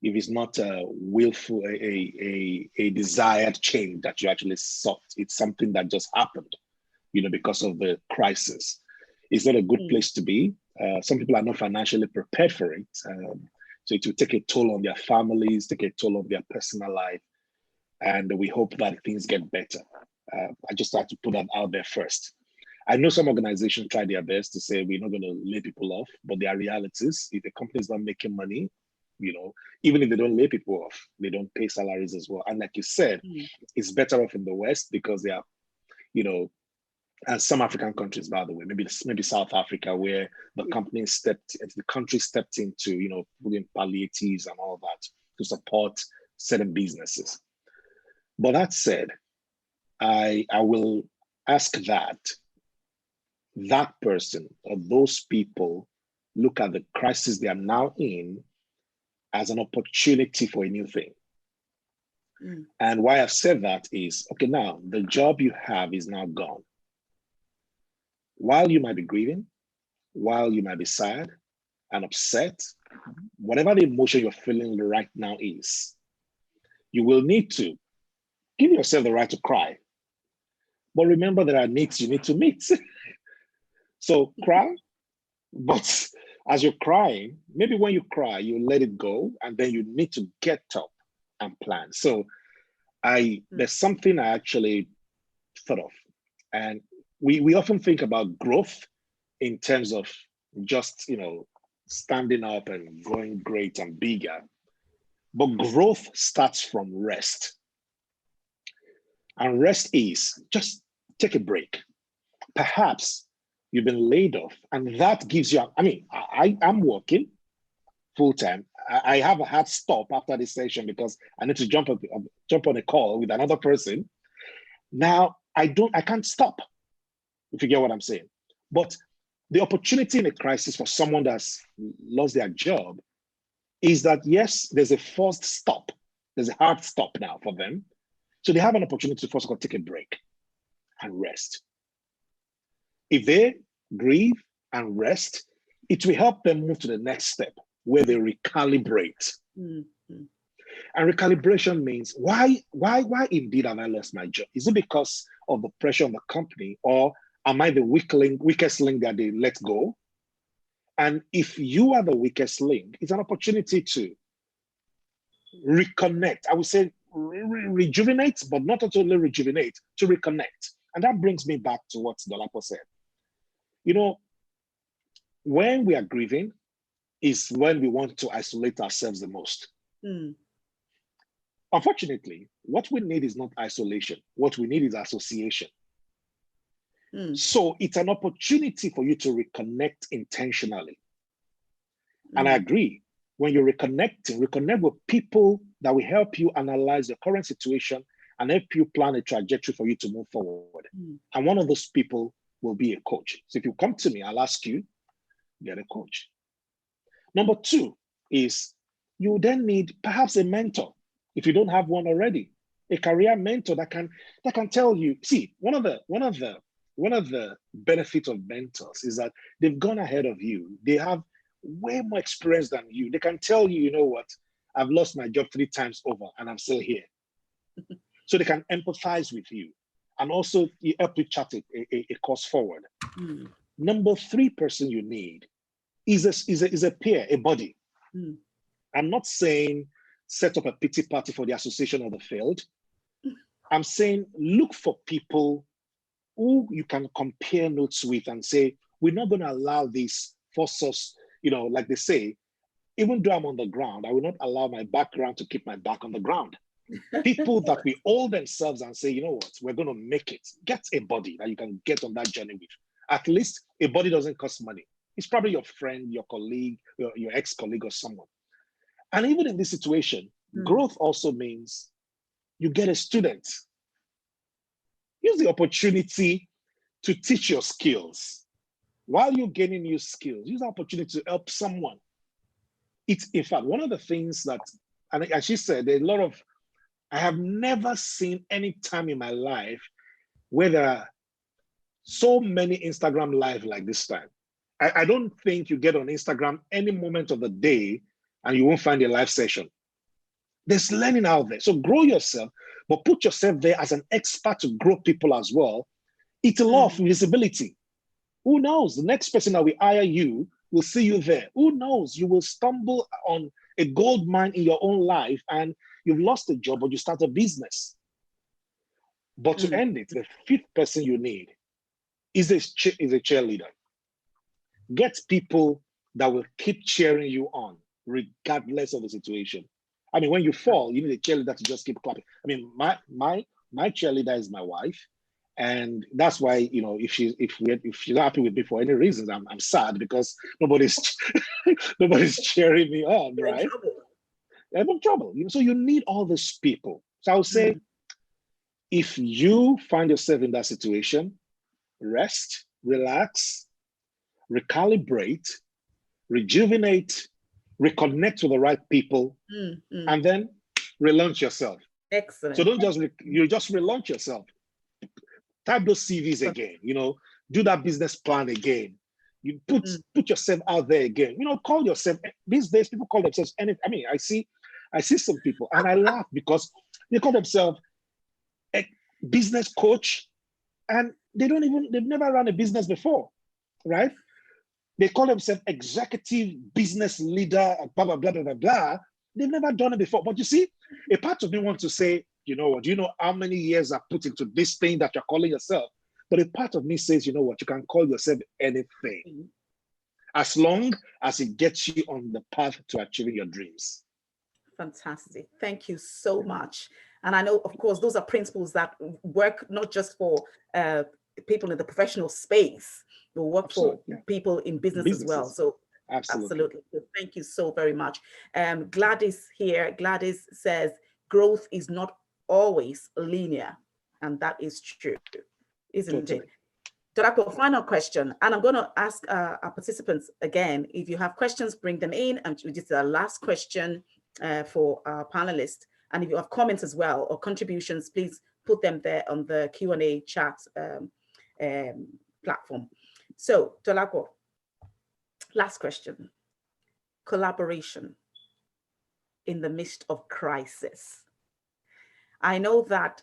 If it's not a willful, a desired change that you actually sought, it's something that just happened, because of the crisis. It's not a good place to be. Some people are not financially prepared for it. So it will take a toll on their families, take a toll on their personal life. And we hope that things get better. I just have to put that out there first. I know some organizations try their best to say we're not going to lay people off, but there are realities. If a company is not making money, even if they don't lay people off, they don't pay salaries as well. And like you said, it's better off in the West because they are, and some African countries, by the way, maybe South Africa, where the country stepped into, putting palliatives and all that to support certain businesses. But that said, I will ask that person or those people look at the crisis they are now in as an opportunity for a new thing. And why I've said that is, okay, now the job you have is now gone. While you might be grieving, while you might be sad and upset, whatever the emotion you're feeling right now is, you will need to give yourself the right to cry. But remember, there are needs you need to meet. So cry, but as you're crying, maybe when you cry, you let it go, and then you need to get up and plan. So there's something I actually thought of, and we often think about growth in terms of just, standing up and going great and bigger. But growth starts from rest. And rest is just take a break. Perhaps you've been laid off, and that gives you, I'm working full time. I have a hard stop after this session because I need to jump on a call with another person. Now, I can't stop, if you get what I'm saying. But the opportunity in a crisis for someone that's lost their job is that, yes, there's a forced stop. There's a hard stop now for them. So they have an opportunity to first of all take a break and rest. If they grieve and rest, it will help them move to the next step where they recalibrate. And recalibration means, why indeed have I lost my job? Is it because of the pressure on the company, or am I the weakest link that they let go? And if you are the weakest link, it's an opportunity to reconnect. I would say rejuvenate, but not totally rejuvenate, to reconnect. And that brings me back to what Dolapo said. When we are grieving is when we want to isolate ourselves the most. Unfortunately, what we need is not isolation. What we need is association. So it's an opportunity for you to reconnect intentionally. And I agree, when you're reconnect with people that will help you analyze your current situation and help you plan a trajectory for you to move forward. And one of those people will be a coach. So if you come to me, I'll ask you, get a coach. Number two is you then need perhaps a mentor. If you don't have one already, a career mentor that can tell you, see, one of the benefits of mentors is that they've gone ahead of you. They have way more experience than you. They can tell you, you know what, I've lost my job 3 times over and I'm still here. So they can empathize with you and also help you chart a course forward. Number 3 person you need is a peer, a buddy. I'm not saying set up a pity party for the association of the failed. I'm saying look for people who you can compare notes with and say, we're not going to allow this force us, like they say, even though I'm on the ground, I will not allow my background to keep my back on the ground. People that will hold themselves and say, you know what, we're going to make it. Get a buddy that you can get on that journey with At least a body doesn't cost money. It's probably your friend, your colleague, your ex-colleague or someone. And even in this situation, growth also means you get a student. Use the opportunity to teach your skills. While you're gaining new skills, use the opportunity to help someone. It's, in fact, one of the things that, and as she said, there's a lot of, I have never seen any time in my life where there are so many Instagram live like this time. I don't think you get on Instagram any moment of the day and you won't find a live session. There's learning out there. So grow yourself, but put yourself there as an expert to grow people as well. It's a law of visibility. Who knows? The next person that will hire you will see you there. Who knows? You will stumble on a gold mine in your own life and you've lost a job, but you start a business. But to end it, the fifth person you need is a cheerleader. Get people that will keep cheering you on, regardless of the situation. I mean, when you fall, you need a cheerleader to just keep clapping. I mean, my cheerleader is my wife, and that's why, you know, if she's not happy with me for any reasons, I'm sad because nobody's cheering me on, right? I'm in trouble. You know, so you need all these people. So I would say, if you find yourself in that situation, rest, relax, recalibrate, rejuvenate, reconnect with the right people, and then relaunch yourself. Excellent. So don't just relaunch yourself. Type those CVs again, you know, do that business plan again. You put yourself out there again. You know, call yourself. These days, people call themselves anything. I mean, I see some people and I laugh because they call themselves a business coach and they've never run a business before, right? They call themselves executive business leader, blah, blah, blah, blah, blah, blah. They've never done it before. But you see, a part of me wants to say, you know what, do you know how many years I put into this thing that you're calling yourself? But a part of me says, you know what, you can call yourself anything, as long as it gets you on the path to achieving your dreams. Fantastic. Thank you so much. And I know, of course, those are principles that work not just for people in the professional space, but work for people in business as well. So absolutely. So thank you so very much. Gladys here, Gladys says, growth is not always linear. And that is true, isn't it? Dolapo, final question. And I'm going to ask our participants again, if you have questions, bring them in. And this is our last question for our panelists. And if you have comments as well or contributions, please put them there on the Q&A chat platform. So, Dolapo, last question. Collaboration in the midst of crisis. I know that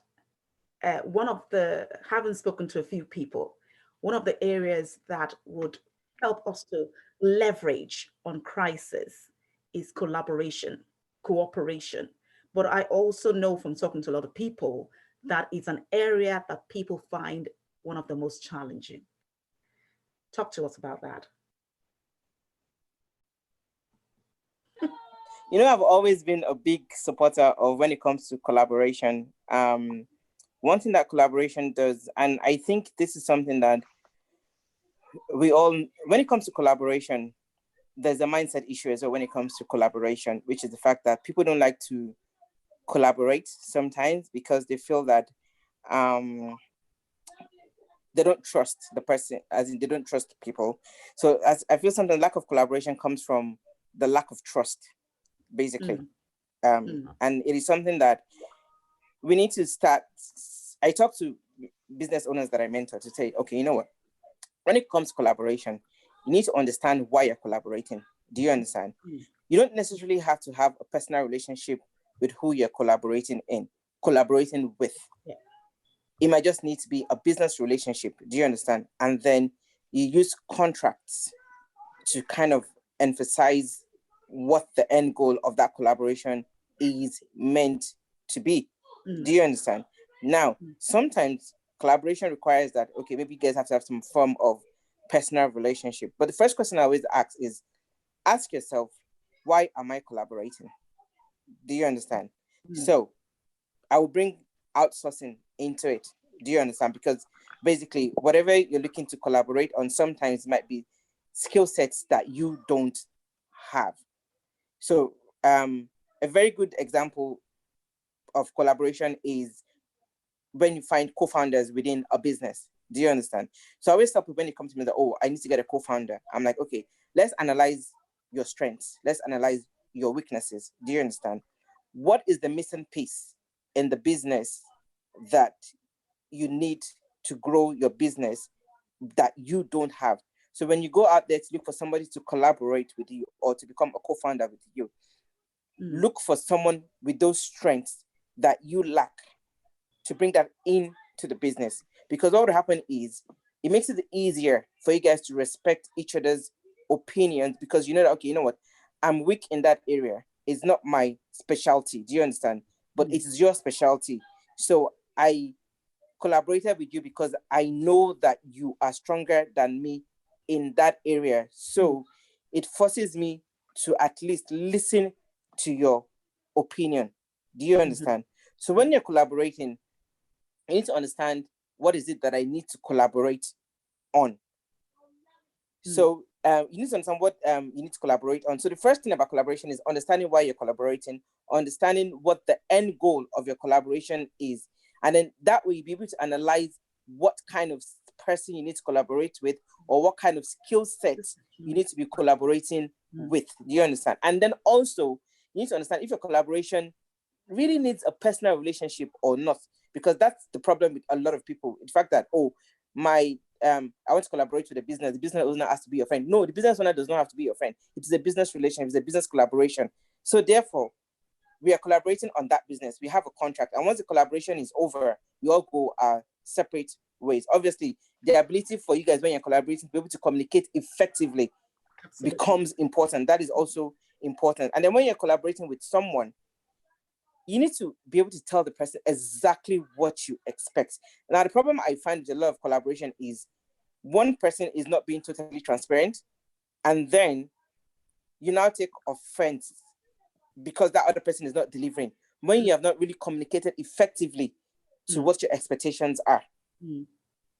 having spoken to a few people, one of the areas that would help us to leverage on crisis is collaboration, cooperation. But I also know from talking to a lot of people that it's an area that people find one of the most challenging. Talk to us about that. You know, I've always been a big supporter of when it comes to collaboration. One thing that collaboration does, and I think this is something that we all, when it comes to collaboration, there's a mindset issue as well when it comes to collaboration, which is the fact that people don't like to collaborate sometimes because they feel that they don't trust the person, as in they don't trust people. So as I feel sometimes lack of collaboration comes from the lack of trust, basically. And it is something that we need to start. I talk to business owners that I mentor to say, okay, you know what? When it comes to collaboration, you need to understand why you're collaborating. Do you understand? You don't necessarily have to have a personal relationship with who you're collaborating with. Yeah. It might just need to be a business relationship. Do you understand? And then you use contracts to kind of emphasize what the end goal of that collaboration is meant to be. Do you understand? Now, sometimes collaboration requires that, okay, maybe you guys have to have some form of personal relationship. But the first question I always ask is, ask yourself, why am I collaborating? Do you understand? So I will bring outsourcing into it. Do you understand? Because basically whatever you're looking to collaborate on sometimes might be skill sets that you don't have. So a very good example of collaboration is when you find co-founders within a business. Do you understand? So I always tell people when it comes to me that, oh, I need to get a co-founder. I'm like, okay, let's analyze your strengths. Let's analyze your weaknesses. Do you understand? What is the missing piece in the business that you need to grow your business that you don't have? So when you go out there to look for somebody to collaborate with you or to become a co-founder with you, look for someone with those strengths that you lack to bring that into the business. Because what would happen is it makes it easier for you guys to respect each other's opinions, because you know that, okay, you know what, I'm weak in that area. It's not my specialty. Do you understand? But it is your specialty. So I collaborated with you because I know that you are stronger than me in that area. So it forces me to at least listen to your opinion. Do you understand? So when you're collaborating, you need to understand what is it that I need to collaborate on. So you need to understand what you need to collaborate on. So the first thing about collaboration is understanding why you're collaborating, understanding what the end goal of your collaboration is. And then that way you'll be able to analyze what kind of person you need to collaborate with, or what kind of skill sets you need to be collaborating with. Do you understand? And then also you need to understand if your collaboration really needs a personal relationship or not, because that's the problem with a lot of people. In fact, that, oh, my I want to collaborate with the business owner has to be your friend. No, the business owner does not have to be your friend. It is a business relationship, it's a business collaboration. So therefore, we are collaborating on that business. We have a contract. And once the collaboration is over, we all go our separate ways. Obviously, the ability for you guys when you're collaborating to be able to communicate effectively becomes important. That is also important. And then when you're collaborating with someone, you need to be able to tell the person exactly what you expect. Now, the problem I find with a lot of collaboration is one person is not being totally transparent, and then you now take offense because that other person is not delivering when you have not really communicated effectively to what your expectations are.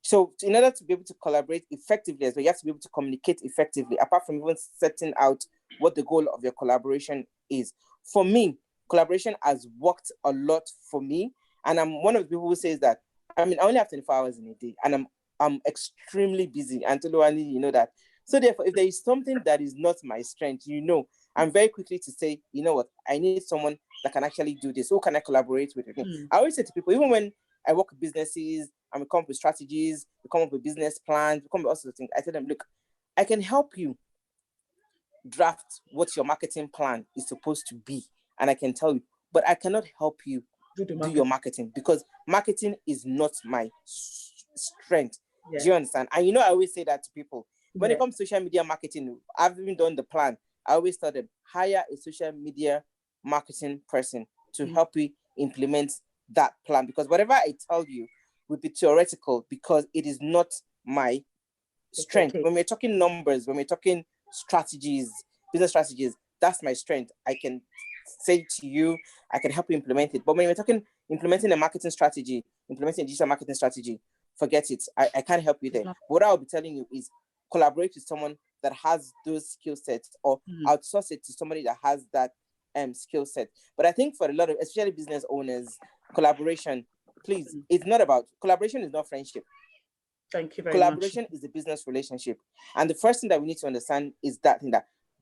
So in order to be able to collaborate effectively as well, you have to be able to communicate effectively, apart from even setting out what the goal of your collaboration is. For me, collaboration has worked a lot for me. And I'm one of the people who says that, I mean, I only have 24 hours in a day and I'm extremely busy. And Toluwani, you know that. So therefore, if there is something that is not my strength, you know, I'm very quickly to say, you know what, I need someone that can actually do this. Who can I collaborate with? I always say to people, even when I work with businesses and we come up with strategies, we come up with business plans, we come up with all sorts of things, I tell them, look, I can help you draft what your marketing plan is supposed to be. And I can tell you, but I cannot help you do your marketing, because marketing is not my strength. Do you understand? And you know, I always say that to people. When it comes to social media marketing, I've even done the plan. I always tell them, hire a social media marketing person to help you implement that plan. Because whatever I tell you will be theoretical, because it is not my strength. When we're talking numbers, when we're talking strategies, business strategies, that's my strength. I can say to you, I can help you implement it. But when we're talking implementing a marketing strategy, implementing a digital marketing strategy, forget it. I can't help you there. But what I'll be telling you is collaborate with someone that has those skill sets, or outsource it to somebody that has that skill set. But I think for a lot of, especially business owners, collaboration, please, it's not about, collaboration is not friendship. Thank you very much. Collaboration is a business relationship. And the first thing that we need to understand is that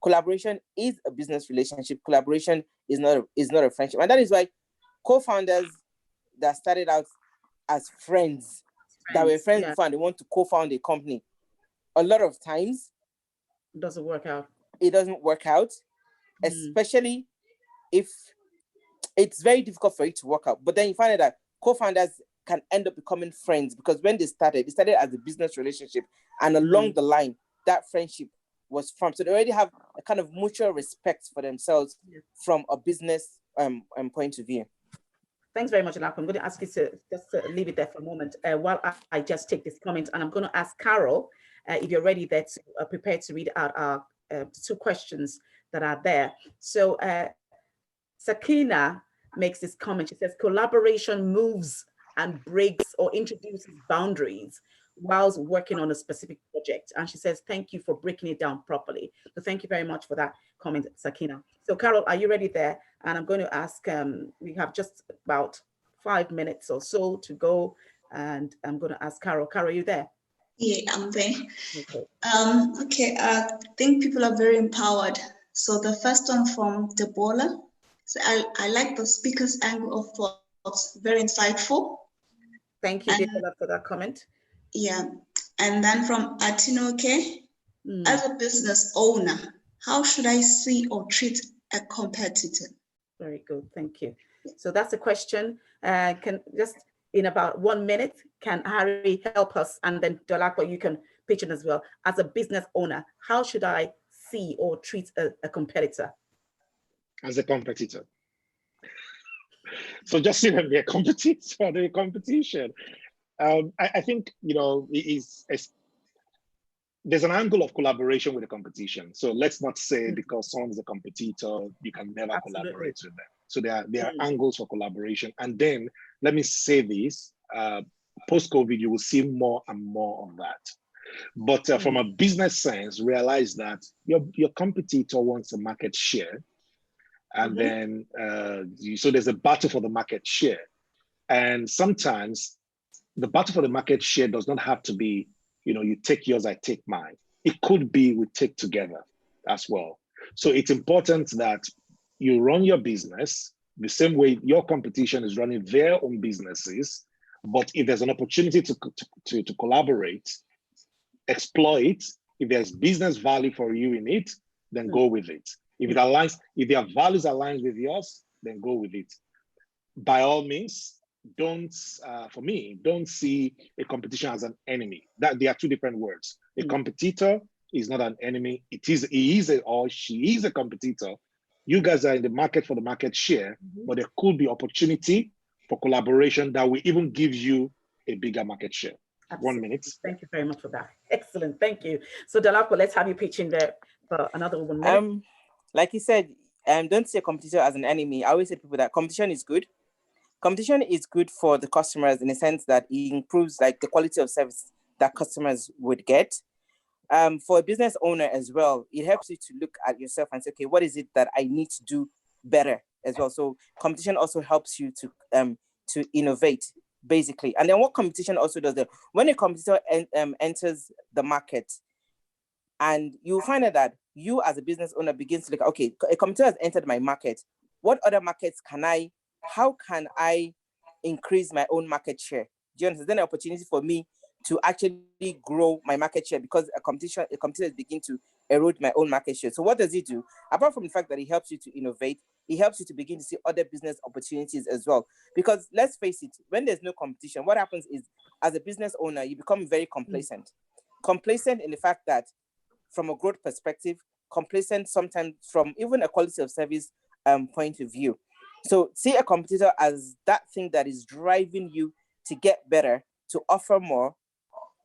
collaboration is a business relationship. Collaboration is not a friendship. And that is why co-founders that started out as friends, that were friends before and they want to co-found a company, a lot of times it doesn't work out. It doesn't work out, especially if it's very difficult for it to work out. But then you find out that co-founders can end up becoming friends, because when they started as a business relationship, and along the line, that friendship was formed. So they already have a kind of mutual respect for themselves from a business point of view. Thanks very much, Dolapo. I'm going to ask you to just leave it there for a moment while I just take this comment, and I'm going to ask Carol if you're ready there to prepare to read out our 2 questions that are there. So Sakina makes this comment. She says, collaboration moves and breaks or introduces boundaries whilst working on a specific project. And she says, thank you for breaking it down properly. So thank you very much for that comment, Sakina. So Carol, are you ready there? And I'm going to ask, we have just about 5 minutes or so to go. And I'm going to ask Carol. Carol, are you there? Yeah, I'm there. Okay. I think people are very empowered. So the first one from Debola. So I like the speaker's angle of thoughts, very insightful. Thank you, Debola, for that comment. Yeah. And then from Atinoke, as a business owner, how should I see or treat a competitor? Very good, thank you. So that's the question. Can just in about 1 minute, can Harry help us? And then Dolapo, you can pitch in as well. As a business owner, how should I see or treat a competitor? As a competitor. So just see them be a competitor, the competition. I think, you know, there's an angle of collaboration with the competition. So let's not say because someone is a competitor, you can never collaborate with them. So there are angles for collaboration. And then let me say this, post-COVID, you will see more and more of that. But from a business sense, realize that your competitor wants a market share. And then, so there's a battle for the market share. And sometimes the battle for the market share does not have to be, you know, you take yours, I take mine. It could be we take together as well. So it's important that you run your business the same way your competition is running their own businesses. But if there's an opportunity to collaborate, explore it. If there's business value for you in it, then go with it. If it aligns, if their values align with yours, then go with it. By all means, don't see a competition as an enemy. That they are two different words. A competitor is not an enemy. He is or she is a competitor. You guys are in the market for the market share, but there could be opportunity for collaboration that will even give you a bigger market share. Absolutely. 1 minute. Thank you very much for that. Excellent. Thank you. So Dolapo, let's have you pitch in there for another 1 minute. Like you said, don't see a competitor as an enemy. I always say to people that competition is good. Competition is good for the customers in a sense that it improves like the quality of service that customers would get. For a business owner as well, it helps you to look at yourself and say, okay, what is it that I need to do better as well? So competition also helps you to innovate, basically. And then what competition also does, when a competitor enters the market, and you'll find out that you as a business owner begins to look, okay, a competitor has entered my market. What other markets how can I increase my own market share? Do you understand? Then an opportunity for me to actually grow my market share because a competitor is beginning to erode my own market share. So what does it do? Apart from the fact that it helps you to innovate, it helps you to begin to see other business opportunities as well. Because let's face it, when there's no competition, what happens is, as a business owner, you become very complacent. Complacent in the fact that from a growth perspective, complacent sometimes from even a quality of service point of view. So see a competitor as that thing that is driving you to get better, to offer more,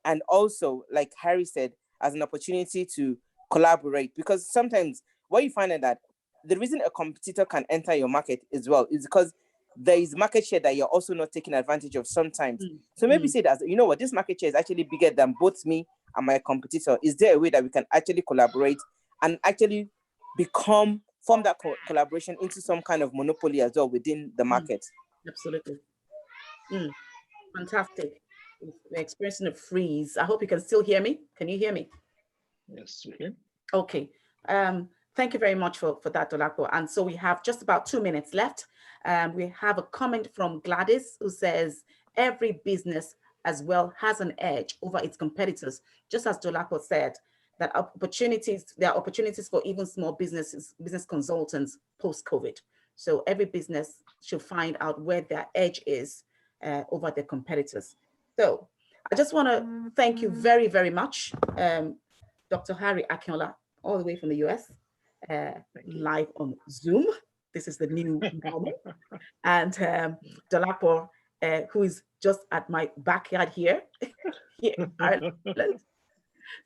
and also, like Harry said, as an opportunity to collaborate. Because sometimes what you find is that the reason a competitor can enter your market as well is because there is market share that you're also not taking advantage of sometimes. So maybe say that, you know what, this market share is actually bigger than both me and my competitor. Is there a way that we can actually collaborate and actually form that collaboration into some kind of monopoly as well within the market? Absolutely. Fantastic. We're experiencing a freeze. I hope you can still hear me. Can you hear me? Yes, we can. Okay. Thank you very much for that, Dolapo. And so we have just about 2 minutes left. We have a comment from Gladys who says, every business as well has an edge over its competitors. Just as Dolapo said, that there are opportunities for even small business consultants post-COVID. So every business should find out where their edge is over their competitors. So I just want to thank you very, very much, Dr. Harry Akinola, all the way from the US, live on Zoom. This is the new normal. And Dolapo, who is just at my backyard here in Ireland.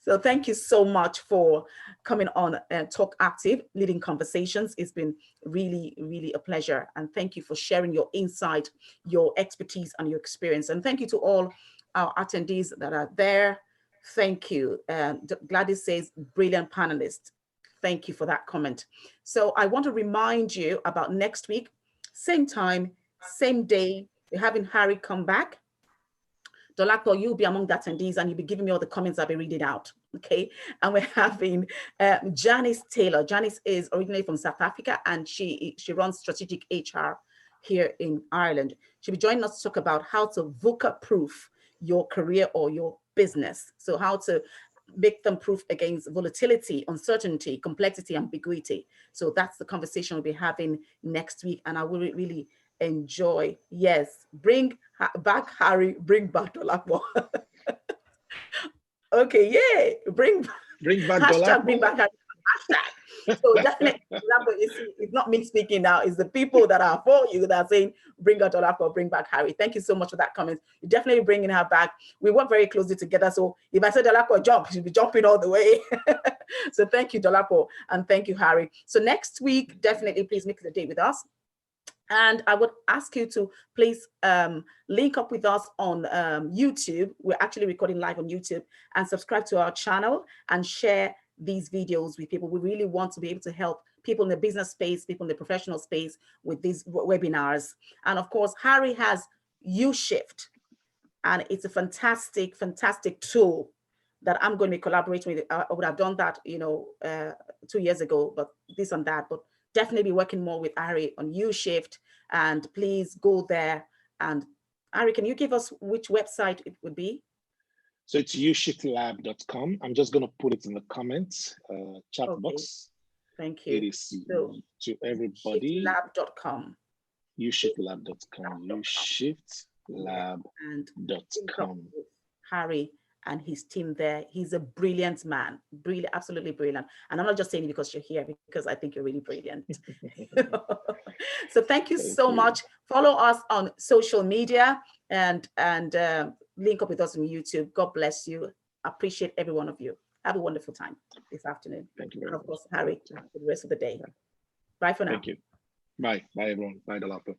So thank you so much for coming on Talk Active, leading conversations. It's been really, really a pleasure. And thank you for sharing your insight, your expertise, and your experience. And thank you to all our attendees that are there. Thank you. Gladys says, brilliant panelist. Thank you for that comment. So I want to remind you about next week, same time, same day. We're having Harry come back. Dolapo, you'll be among the attendees and you'll be giving me all the comments I'll be reading out, okay? And we're having Janice Taylor. Janice is originally from South Africa and she runs strategic HR here in Ireland. She'll be joining us to talk about how to VUCA-proof your career or your business. So how to make them proof against volatility, uncertainty, complexity, ambiguity. So that's the conversation we'll be having next week. And I will really enjoy. Yes, bring back Harry, bring back Dolapo. Okay, yay, bring back Dolapo. Bring back Harry. Hashtag. So definitely, it's not me speaking now, it's the people that are for you that are saying, bring out Dolapo, bring back Harry. Thank you so much for that comment. You're definitely bringing her back. We work very closely together. So if I say Dolapo jump, she'll be jumping all the way. So thank you, Dolapo, and thank you, Harry. So next week, definitely please make the date with us. And I would ask you to please link up with us on YouTube. We're actually recording live on YouTube, and subscribe to our channel and share these videos with people. We really want to be able to help people in the business space, people in the professional space with these webinars. And of course, Harry has U-Shift, and it's a fantastic, fantastic tool that I'm going to be collaborating with. I would have done that, 2 years ago, but this and that, but definitely be working more with Harry on U-Shift, and please go there. And Harry, can you give us which website it would be? So it's ushiftlab.com. I'm just going to put it in the comments chat box. Thank you. It is so, to everybody. Ushiftlab.com. Ushiftlab.com. Ushiftlab.com. Harry and his team there. He's a brilliant man, brilliant, absolutely brilliant. And I'm not just saying it because you're here, because I think you're really brilliant. So thank you so much. Follow us on social media and link up with us on YouTube. God bless you. Appreciate every one of you. Have a wonderful time this afternoon. Thank you very much. And of course, Harry, for the rest of the day. Bye for now. Thank you. Bye. Bye, everyone. Bye, Dolapo.